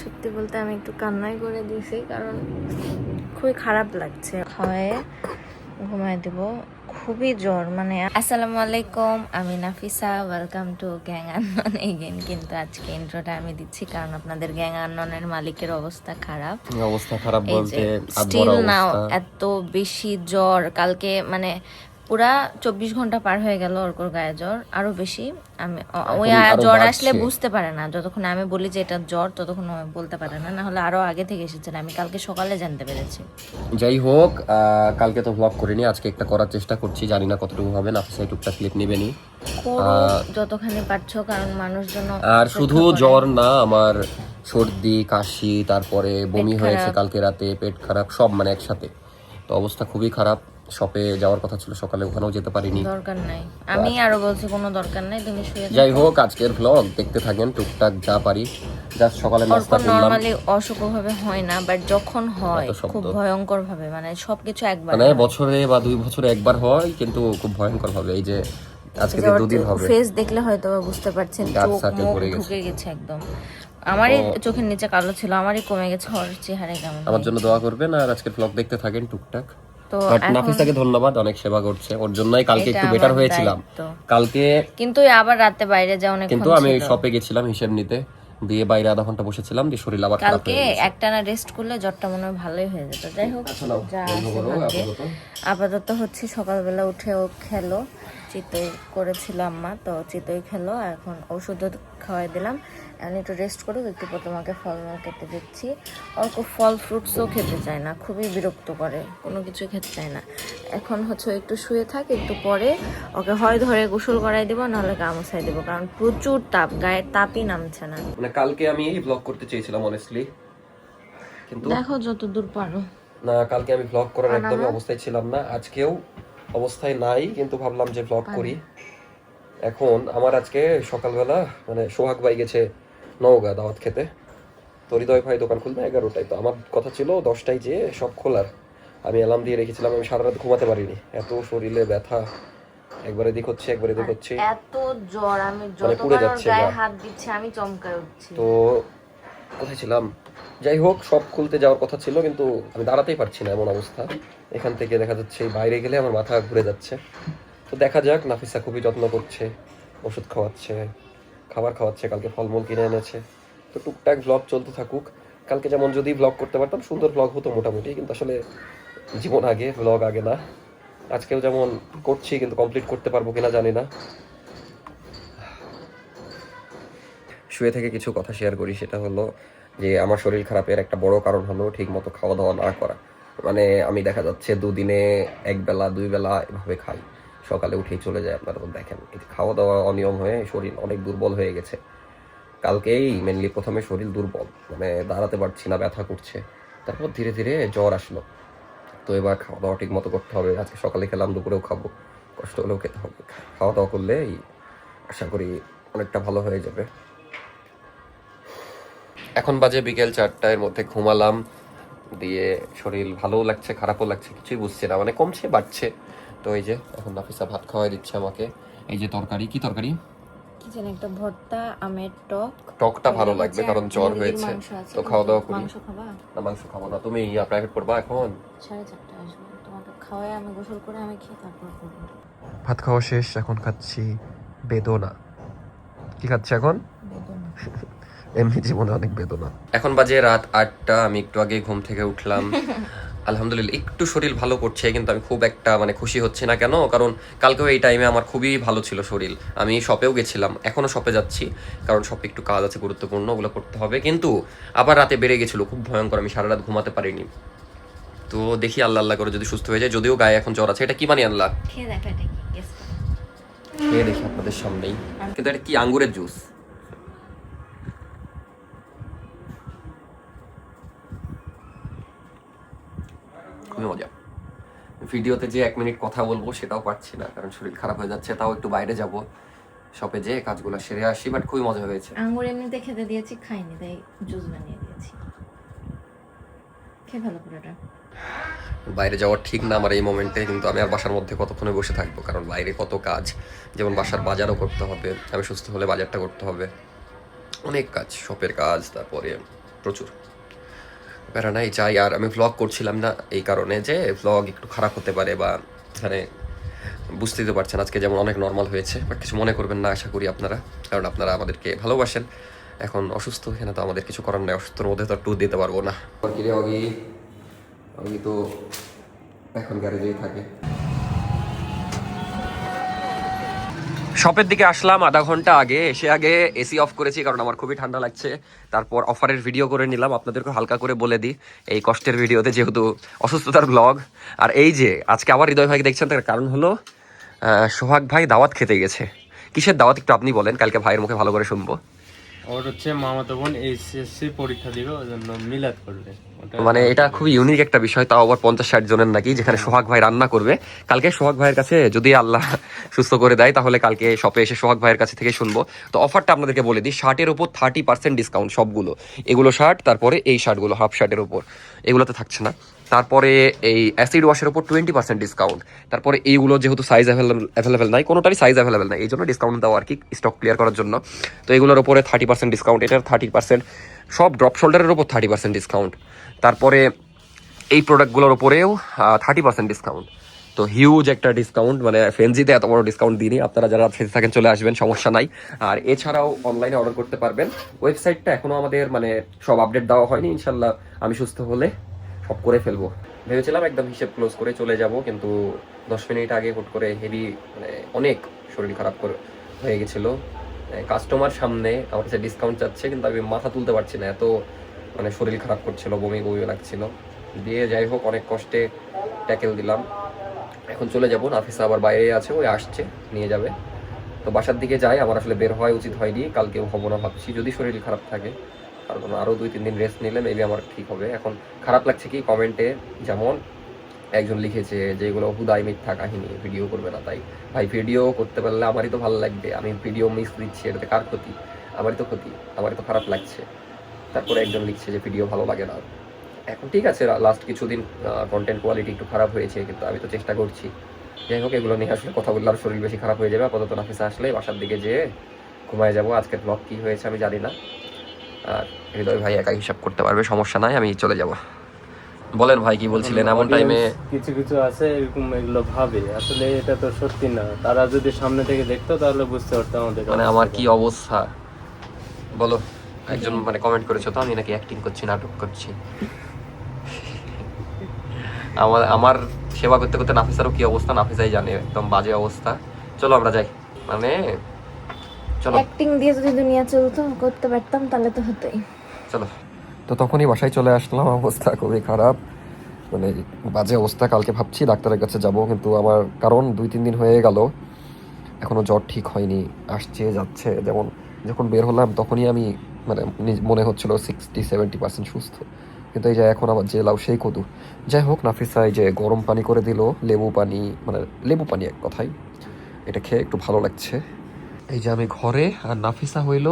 সত্যি বলতে আমি একটু কান্নাই করে দিয়েছি, কারণ খুবই খারাপ লাগছে। খাওয়ায় ঘুমায় দেব, খুবই জ্বর। মানে আসসালামু আলাইকুম, আমি Nafisa, welcome to gang unknown again. কিন্তু আজকে ইন্ট্রোটা আমি দিচ্ছি কারণ আপনাদের গ্যাং আনননের মালিকের অবস্থা খারাপ। অবস্থা খারাপ এই বলতে যে স্টিল নাও এত বেশি জ্বর। কালকে মানে পুরা 24 ঘন্টা পার হয়ে গেল ওর গায়ে জ্বর, আরো বেশি। আমি ওই জ্বর আসলে বুঝতে পারে না, যতক্ষণ আমি বলি যে এটা জ্বর ততক্ষণ ও বলতে পারে না, না হলে আরো আগে থেকে এসেছিল। আমি কালকে সকালে জানতে পেরেছি। যাই হোক, কালকে তো ব্লগ করিনি, আজকে একটা করার চেষ্টা করছি, জানি না কতটুকু হবে। নাফিসা টুকটা ক্লিপ নেবেনি, যতখানি পারছো, কারণ মানুষজন। আর শুধু জ্বর না, আমার সর্দি কাশি, তারপরে বমি হয়েছে কালকে রাতে, পেট খারাপ, সব মানে একসাথে। তো অবস্থা খুবই খারাপ। শপে যাওয়ার কথা ছিল সকালে, ওখানেও যেতে পারিনি। দরকার নাই, আমি আরো বলছি কোনো দরকার নাই, তুমি শুয়ে যাই হোক, আজকের ভ্লগ দেখতে থাকেন, টুকটাক যা পারি। জাস্ট সকালে নাস্তা করলাম। নরমালি অসুখ ভাবে হয় না, বাট যখন হয় খুব ভয়ঙ্কর ভাবে, মানে সবকিছু একবার, মানে বছরে বা 2 বছরে একবার হয়, কিন্তু খুব ভয়ঙ্কর ভাবে। এই যে আজকে 2 দিন হবে। ফেস দেখলে হয়তো বুঝতে পারছেন, চোখ মুখ ঢুকে গেছে একদম। আমারই চোখের নিচে কালো ছিল, আমারই কমে গেছে। ওর চেহারা কেমন? আমার জন্য দোয়া করবেন আর আজকের ব্লগ দেখতে থাকেন টুকটাক। বাট নাফিসাকে ধন্যবাদ, অনেক সেবা করছে, ওর জন্যই কালকে একটু বেটার হয়েছিলাম কালকে। কিন্তু আবার রাতে বাইরে যাও অনেক, কিন্তু আমি শপে গেছিলাম হিসেব নিতে, দিয়ে বাইরে আধা ঘন্টা বসেছিলাম, দিয়ে শরীর আবার খারাপ হয়ে গেছে। একটানা রেস্ট করলে জ্বরটা মনে হয় ভালোই হয়ে যেত। যাই হোক, আপাতত হচ্ছে সকালবেলা উঠে ও খেলো, চিতই করেছিল আম্মা, তো চিতই খেলো। এখন ওষুধও খাওয়াই দিলাম, এখন একটু রেস্ট করুক, একটু পর তোমাকে ফলমূল খেতে দিচ্ছি। ওর ফল ফ্রুটসও খেতে চায় না, খুবই বিরক্ত করে, কোনো কিছু খেতে চায় না। এখন হচ্ছে একটু শুয়ে থাক, একটু পরে ওকে হয় ধরে গোসল করাই দিব, নাহলে গা মোছাই দেবো, কারণ প্রচুর তাপ, গায়ের তাপই নামছে না। মানে কালকে আমি এই ব্লগ করতে চেয়েছিলাম অনেস্টলি, কিন্তু দেখো যতদূর পারো। না, কালকে আমি ব্লগ করার একদমই অবস্থায় ছিলাম না, আজকেও অবস্থায় নাই, কিন্তু ভাবলাম যে ব্লগ করি। এখন আমার আজকে সকালবেলা মানে সোহাগ ভাই গেছে নওগাঁ দাওয়াত খেতে, তো হৃদয় ভাই দোকান খুলবে 11টায়, তো আমার কথা ছিল 10টায় যে সব খোলার। আমি অ্যালার্ম দিয়ে রেখেছিলাম, আমি সারা রাত ঘুমাতে পারিনি, এত শরীরে ব্যথা, একবারে এদিক হচ্ছে একবারে এদিক হচ্ছে, এত জ্বর, আমি যতবার গায়ে হাত দিচ্ছি আমি চমকায় উঠছি। তো কোথায় ছিলাম? যাই হোক, সব খুলতে যাওয়ার কথা ছিল, কিন্তু আমি দাঁড়াতেই পারছি না, এমন অবস্থা। এখান থেকে দেখা যাচ্ছে বাইরে গেলে আমার মাথা ঘুরে যাচ্ছে। তো দেখা যাক, নাফিসা খুবই যত্ন করছে, ওষুধ খাওয়াচ্ছে, খাবার খাওয়াচ্ছে, কালকে ফলমূল কিনে এনেছে। তো টুকটাক ব্লগ চলতে থাকুক। কালকে যেমন যদি ব্লগ করতে পারতাম সুন্দর ব্লগ হতো মোটামুটি, কিন্তু আসলে জীবন আগে, ব্লগ আগে না। আজকেও যেমন করছি, কিন্তু কমপ্লিট করতে পারবো কিনা জানি না। শুয়ে থেকে কিছু কথা শেয়ার করি, সেটা হলো যে আমার শরীর খারাপের একটা বড় কারণ হলো ঠিক মতো খাওয়া দাওয়া না করা। মানে আমি দেখা যাচ্ছে 2 দিনে 1 বেলা 2 বেলা এভাবে খাই, সকালে উঠেই চলে যায়। আপনারা দেখেন, এই খাওয়া দাওয়া অনিয়ম হয়ে শরীর অনেক দুর্বল হয়ে গেছে। কালকেই মেনলি প্রথমে শরীর দুর্বল, মানে দাঁড়াতে পারছি না, ব্যথা করছে, তারপর ধীরে ধীরে জ্বর আসলো। তো এবার খাওয়া দাওয়া ঠিক মতো করতে হবে। আজকে সকালে খেলাম, দুপুরেও খাবো, কষ্ট হলেও খেতে হবে। খাওয়া দাওয়া করলেই আশা করি অনেকটা ভালো হয়ে যাবে। এখন বাজে বিকেল 4টার মধ্যে ঘুমালাম, দিয়ে শরীর ভালোও লাগছে খারাপও লাগছে, কিছুই বুঝছি না, মানে কমছে বাড়ছে। তো এই যে এখন নাফিসা ভাত খাওয়াই দিচ্ছে আমাকে। এই যে তরকারি, কি তরকারি? কি জানি একটা ভর্তা, আমের টক। টকটা ভালো লাগবে কারণ জ্বর হয়েছে। তো খাওয়া দাওয়া করি। মাংস খাবা? না, মাংস খাবো না। তুমি প্রাইভেট পড়বা এখন? 4:30 আসবে, তোমাকে খাওয়াই আমি গোসল করে আমি খেয়ে তারপর করবো। ভাত খাওয়া শেষ, এখন খাচ্ছি বেদনা। কি খাচ্ছি এখন? এমনি জীবনে অনেক বেদনা। এখন বাজে রাত 8টা, আমি একটু আগে ঘুম থেকে উঠলাম। আলহামদুলিল্লাহ একটু শরীর ভালো করছে, কিন্তু আমি খুব একটা মানে খুশি হচ্ছি না। কেন? কারণ কালকেও এই টাইমে আমার খুবই ভালো ছিল শরীর, আমি শপেও গেছিলাম, এখনও শপে যাচ্ছি, কারণ শপে একটু কাজ আছে গুরুত্বপূর্ণ, ওগুলো করতে হবে। কিন্তু আবার রাতে বেড়ে গেছিলো খুব ভয়ঙ্কর, আমি সারা রাত ঘুমাতে পারিনি। তো দেখি আল্লাহ আল্লাহ করে যদি সুস্থ হয়ে যায়, যদিও গায়ে এখন জ্বর আছে। এটা কি বানিয়ে আনলা? খেয়ে দেখো, এটা কি? খেয়ে দেখি আপনাদের সামনেই। কিন্তু এটা কি আঙ্গুরের জুস? খুবই মজা। ভিডিওতে যে 1 মিনিট কথা বলবো সেটাও পারছি না, কারণ শরীর খারাপ হয়ে যাচ্ছে। তাও একটু বাইরে যাব, শপে যে কাজগুলো সেরে আসি, বাট খুবই মজা হয়েছে। আঙ্গুর এমনিতে খেতে দিয়েছি, খাইনি, তাই জুস বানিয়ে দিয়েছি। খেয়ে ভালো করে। বাইরে যাওয়ার ঠিক না আমার এই মোমেন্টে, কিন্তু আমি আর বাসার মধ্যে কতক্ষণে বসে থাকবো, কারণ বাইরে কত কাজ, যেমন বাসার বাজারও করতে হবে, আমি সুস্থ হলে বাজারটা করতে হবে, অনেক কাজ, শপের কাজ, তারপরে প্রচুর প্যারা নাই চাই। আর আমি ভ্লগ করছিলাম না এই কারণে যে ভ্লগ একটু খারাপ হতে পারে বা মানে বুঝতেই তো পারছেন আজকে যেমন অনেক নর্মাল হয়েছে, বাট কিছু মনে করবেন না আশা করি আপনারা, কারণ আপনারা আমাদেরকে ভালোবাসেন। এখন অসুস্থ এখানে তো আমাদের কিছু করার নাই, অসুস্থর মধ্যে তো ট্যুর দিতে পারবো না। আমি তো এখন গ্যারেজেই থাকে। শপের দিকে আসলাম আধা ঘন্টা আগে, এসে আগে এসি অফ করেছি কারণ আমার খুবই ঠান্ডা লাগছে। তারপর অফারের ভিডিও করে নিলাম, আপনাদেরকে হালকা করে বলে দিই এই কষ্টের ভিডিওতে, যেহেতু অসুস্থতার ব্লগ। আর এই যে আজকে আবার হৃদয় ভাইকে দেখছেন, তার কারণ হলো সোহাগ ভাই দাওয়াত খেতে গেছে। কিসের দাওয়াত একটু আপনি বলেন, কালকে ভাইয়ের মুখে ভালো করে শুনবো। ওর হচ্ছে মামাতো বোন এইচএসসি পরীক্ষা দিবে, ওই জন্য মিলাদ করবে। মানে এটা খুবই ইউনিক একটা বিষয়, তাও আবার 50-60 জনের নাকি, যেখানে সোহাগ ভাই রান্না করবে। কালকে সোহাগ ভাইয়ের কাছে যদি আল্লাহ সুস্থ করে দেয় তাহলে কালকে শপে এসে সোহাগ ভাইয়ের কাছে থেকে শুনবো। তো অফারটা আপনাদেরকে বলে দিই, শার্টের উপর 30% ডিসকাউন্ট সবগুলো। এগুলো শার্ট, তারপরে এই শার্টগুলো হাফ শার্টের উপর, এগুলোতে থাকছে না। তারপরে এই অ্যাসিড ওয়াশের উপর 20% ডিসকাউন্ট। তারপরে এইগুলো যেহেতু সাইজ অ্যাভেলেবেল নাই, কোনোটারই সাইজ অ্যাভেলেবেল নাই, এই জন্য ডিসকাউন্ট দেওয়া আর কি, স্টক ক্লিয়ার করার জন্য। তো এগুলোর উপরে 30% ডিসকাউন্ট, এটার 30%, সব ড্রপ শোল্ডারের উপর 30% ডিসকাউন্ট। তারপরে এই প্রোডাক্টগুলোর উপরেও 30% ডিসকাউন্ট। তো হিউজ একটা ডিসকাউন্ট, মানে ফেন্সিতে এত বড় ডিসকাউন্ট দিনই। আপনারা যারা ফেন্সি থাকেন চলে আসবেন, সমস্যা নাই। আর এছাড়াও অনলাইনে অর্ডার করতে পারবেন। ওয়েবসাইটটা এখনও আমাদের মানে সব আপডেট দেওয়া হয়নি, ইনশাল্লাহ আমি সুস্থ হলে সব করে ফেলবো। ভেবেছিলাম একদম হিসেব ক্লোজ করে চলে যাব, কিন্তু 10 মিনিট আগে হুট করে হেভি মানে অনেক শরীর খারাপ হয়ে গেছিলো। কাস্টমার সামনে আমার কাছে ডিসকাউন্ট চাচ্ছে, কিন্তু আমি মাথা তুলতে পারছি না, এত মানে শরীর খারাপ করছিল, বমি বমি লাগছিল। দিয়ে যাই হোক অনেক কষ্টে ট্যাকেল দিলাম। এখন চলে যাব, নাফিসা আবার বাইরে আছে, ওই আসছে নিয়ে যাবে। তো বাসার দিকে যাই, আমার আসলে বের হওয়া উচিত হয়নি, কালকেও হবো না ভাবছি, যদি শরীর খারাপ থাকে। কারণ আরও 2-3 দিন রেস্ট নিলে মেবি আমার ঠিক হবে। এখন খারাপ লাগছে কি, কমেন্টে যেমন একজন লিখেছে যে এগুলো হুদাই মিথ্যা কাহিনী, ভিডিও করবে না। তাই ভাই ভিডিও করতে পারলে আমারই তো ভালো লাগবে, আমি ভিডিও মিস দিচ্ছি, এটাতে কার ক্ষতি? আমারই তো ক্ষতি, আমারই তো খারাপ লাগছে। তারপরে একজন লিখছে যে ভিডিও ভালো লাগে না। এখন ঠিক আছে, লাস্ট কিছুদিন কন্টেন্ট কোয়ালিটি একটু খারাপ হয়েছে, কিন্তু আমি তো চেষ্টা করছি। যাই হোক, এগুলো নিয়ে আসলে কথা বললে আর শরীর বেশি খারাপ হয়ে যাবে। আপাতত নাফিসা আসলে বাসার দিকে যেয়ে ঘুমায় যাবো। আজকের ব্লগ কী হয়েছে আমি জানি না, আর হৃদয় ভাই একাই হিসাব করতে পারবে, সমস্যা নাই, আমি চলে যাব। বলেন ভাই কি বলছিলেন? এমন টাইমে কিছু কিছু আছে এরকম, এগুলো ভাবে, আসলে এটা তো সত্যি না। তারা যদি সামনে থেকে দেখতো তাহলে বুঝতে পারতো আমাদের মানে আমার কি অবস্থা বলো। একজন মানে কমেন্ট করেছো তো আমি নাকি অ্যাক্টিং করছি, নাটক করছি। আমার সেবা করতে করতে নাফিসারও কি অবস্থা নাফিসাই জানে, একদম বাজে অবস্থা। চলো আমরা যাই, মানে চলো। অ্যাক্টিং দিয়ে যদি দুনিয়া চলতো, করতে পারতাম তাহলে তো হতোই। চলো। তো তখনই বাসায় চলে আসলাম, অবস্থা খুবই খারাপ, মানে বাজে অবস্থা। কালকে ভাবছি ডাক্তারের কাছে যাব, কিন্তু আমার কারণ 2-3 দিন হয়ে গেল এখনো জ্বর ঠিক হয়নি, আসছে যাচ্ছে। যেমন যখন বের হলাম তখনই আমি মানে মনে হচ্ছিল 60-70% সুস্থ, কিন্তু এই যে এখন আবার যে লাউ সেই কদু। যাই হোক, নাফিসা এই যে গরম পানি করে দিল, লেবু পানি, মানে লেবু পানি এক কথায়, এটা খেয়ে একটু ভালো লাগছে। এই যে আমি ঘরে, আর নাফিসা হইল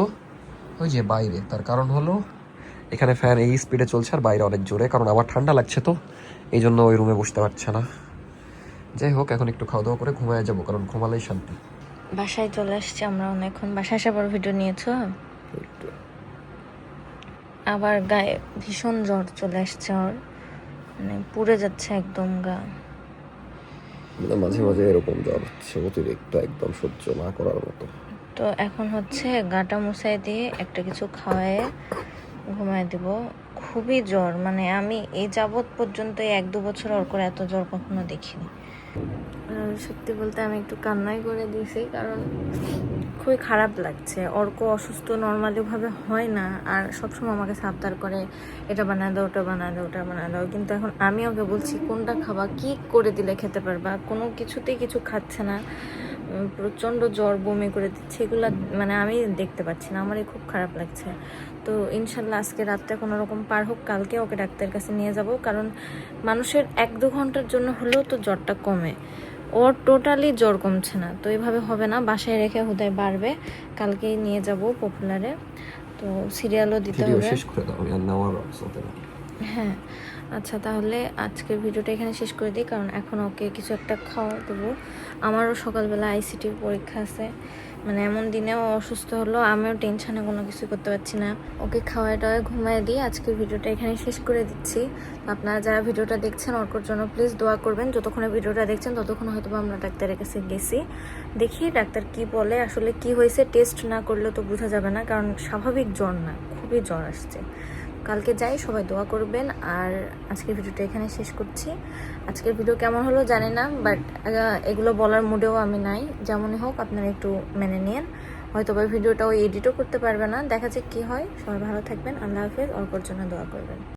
ওই যে বাইরে। তার কারণ হলো এখানে ফ্যান এই স্পিডে চলছে আর বাইরে অনেক জোরে, কারণ আমার ঠান্ডা লাগছে, তো এই জন্য ওই রুমে বসতে পারছে না। যাই হোক, এখন একটু খাওয়া দাওয়া করে ঘুমায় যাবো, কারণ ঘুমালেই শান্তি। বাসায় চলে আসছি আমরা অনেকক্ষণ। বাসায় আসার পর ভিডিও নিয়েছো? আবার গায়ে ভীষণ জ্বর চলে আসছে ওর, মানে পুড়ে যাচ্ছে একদম গা। মাঝে মাঝে এরকম জ্বর হচ্ছে, অতিরিক্ত একদম সহ্য না করার মতো। তো এখন হচ্ছে গাটা মুছাই দিয়ে একটা কিছু খাওয়ায় ঘুমায় দিব। খুবই জ্বর, মানে আমি এই যাবৎ পর্যন্ত 1-2 বছর ওর করে এত জ্বর কখনো দেখিনি। সত্যি বলতে আমি একটু কান্নাই করে দিয়েছি, কারণ খুবই খারাপ লাগছে। অর্ক অসুস্থ নর্মালি ভাবে হয় না, আর সবসময় আমাকে সাবধান করে এটা বানায় দাও, ওটা বানায় দাও, ওটা বানায় দাও। কিন্তু এখন আমি ওকে বলছি কোনটা খাবা, কি করে দিলে খেতে পারবা, কোনো কিছুতেই কিছু খাচ্ছে না, প্রচণ্ড জ্বর, বমি করে দিচ্ছে। এগুলো মানে আমি দেখতে পাচ্ছি না, আমারই খুব খারাপ লাগছে। তো ইনশাল্লাহ আজকে রাতটা কোনো রকম পার হোক, কালকে ওকে ডাক্তারের কাছে নিয়ে যাব, কারণ মানুষের 1-2 ঘন্টার জন্য হলেও তো জ্বরটা কমে, ওর টোটালি জ্বর কমছে না। তো এইভাবে হবে না, বাসায় রেখে হুদায় বাড়বে। কালকেই নিয়ে যাব পপুলারে, তো সিরিয়ালও দিতে হবে। শেষ করে দাও, আর নেওয়ার অবস্থা না। হ্যাঁ আচ্ছা, তাহলে আজকের ভিডিওটা এখানে শেষ করে দিই, কারণ এখন ওকে কিছু একটা খাওয়া দেবো। আমারও সকালবেলা আইসিটির পরীক্ষা আছে, মানে এমন দিনেও অসুস্থ হলো, আমিও টেনশনে কোনো কিছু করতে পারছি না। ওকে খাওয়ায় টাওয়ায় ঘুমায় দিয়ে আজকের ভিডিওটা এখানে শেষ করে দিচ্ছি। আপনারা যারা ভিডিওটা দেখছেন অর্কর জন্য প্লিজ দোয়া করবেন। যতক্ষণে ভিডিওটা দেখছেন ততক্ষণ হয়তো আমরা ডাক্তারের কাছে গেছি, দেখি ডাক্তার কি বলে। আসলে কি হয়েছে টেস্ট না করলে তো বোঝা যাবে না, কারণ স্বাভাবিক জ্বর না, খুবই জ্বর আসছে। কালকে যাই, সবাই দোয়া করবেন। আর আজকের ভিডিওটা এখানে শেষ করছি। আজকের ভিডিও কেমন হলো জানি না, বাট এগুলো বলার মুডেও আমি নাই। যেমনই হোক আপনারা একটু মেনে নিন। হয়তো বা ভিডিওটা ওই এডিটও করতে পারবে না, দেখা যাক কি হয়। সবাই ভালো থাকবেন, আল্লাহ হাফেজ। অর্কর জন্য দোয়া করবেন।